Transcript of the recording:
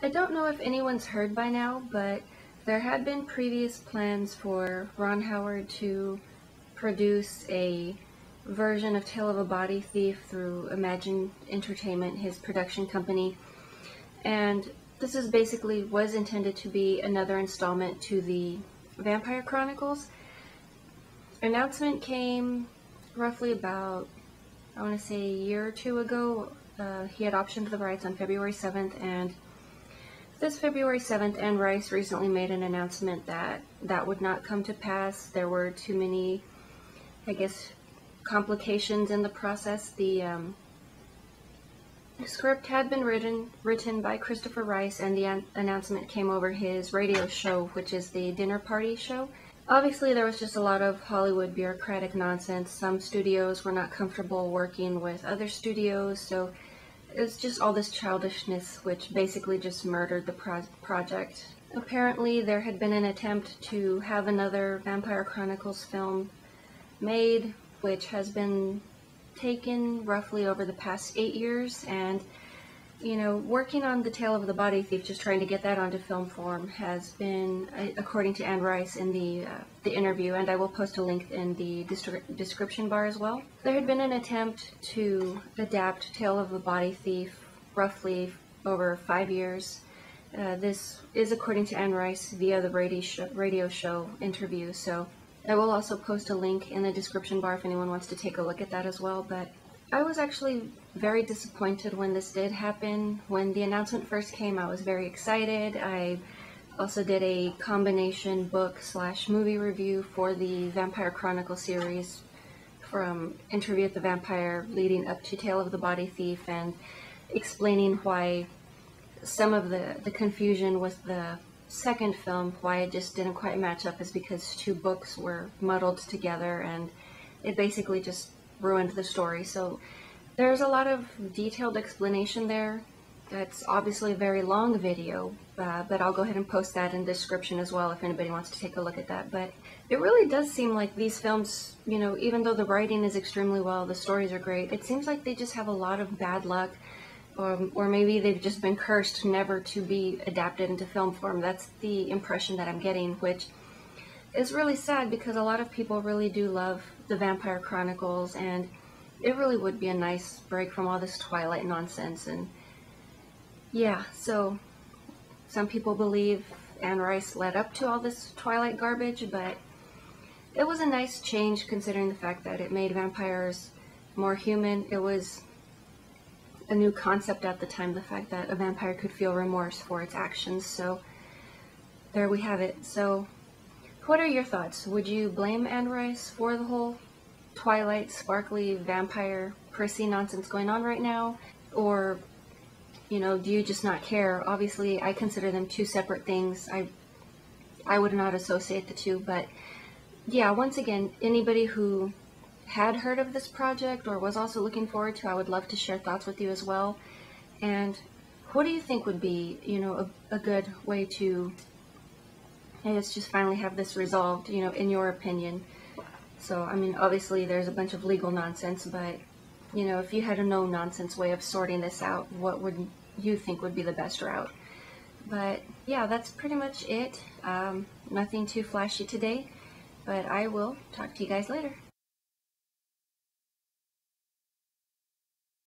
I don't know if anyone's heard by now, but there had been previous plans for Ron Howard to produce a version of Tale of a Body Thief through Imagine Entertainment, his production company, and this is basically was intended to be another installment to the Vampire Chronicles. Announcement came roughly about, I want to say, a year or two ago. He had optioned the rights on February 7th, and this February 7th, Anne Rice recently made an announcement that that would not come to pass. There were too many, I guess, complications in the process. The script had been written by Christopher Rice, and the announcement came over his radio show, which is the Dinner Party Show. Obviously, there was just a lot of Hollywood bureaucratic nonsense. Some studios were not comfortable working with other studios, so it was just all this childishness, which basically just murdered the project. Apparently, there had been an attempt to have another Vampire Chronicles film made, which has been taken roughly over the past 8 years, and working on the Tale of the Body Thief, just trying to get that onto film form, has been, according to Anne Rice in the interview, and I will post a link in the description bar as well. There had been an attempt to adapt Tale of the Body Thief roughly over 5 years. This is according to Anne Rice via the radio show interview, so I will also post a link in the description bar if anyone wants to take a look at that as well. But I was actually very disappointed when this did happen. When the announcement first came, I was very excited. I also did a combination book/movie review for the Vampire Chronicle series, from Interview with the Vampire leading up to Tale of the Body Thief, and explaining why some of the confusion with the second film, why it just didn't quite match up, is because two books were muddled together and it basically just ruined the story. So there's a lot of detailed explanation there. That's obviously a very long video, but I'll go ahead and post that in the description as well if anybody wants to take a look at that. But it really does seem like these films, even though the writing is extremely well, the stories are great, it seems like they just have a lot of bad luck, or maybe they've just been cursed never to be adapted into film form. That's the impression that I'm getting, which is really sad because a lot of people really do love the Vampire Chronicles, and it really would be a nice break from all this Twilight nonsense. And yeah, so some people believe Anne Rice led up to all this Twilight garbage, but it was a nice change considering the fact that it made vampires more human. It was a new concept at the time, the fact that a vampire could feel remorse for its actions. So there we have it. So what are your thoughts? Would you blame Anne Rice for the whole Twilight, sparkly, vampire, prissy nonsense going on right now? Or, do you just not care? Obviously, I consider them two separate things. I would not associate the two, but yeah, once again, anybody who had heard of this project or was also looking forward to, I would love to share thoughts with you as well. And what do you think would be, a good way to, I guess, just finally have this resolved, in your opinion? So, I mean, obviously there's a bunch of legal nonsense, but, if you had a no-nonsense way of sorting this out, what would you think would be the best route? But yeah, that's pretty much it. Nothing too flashy today, but I will talk to you guys later.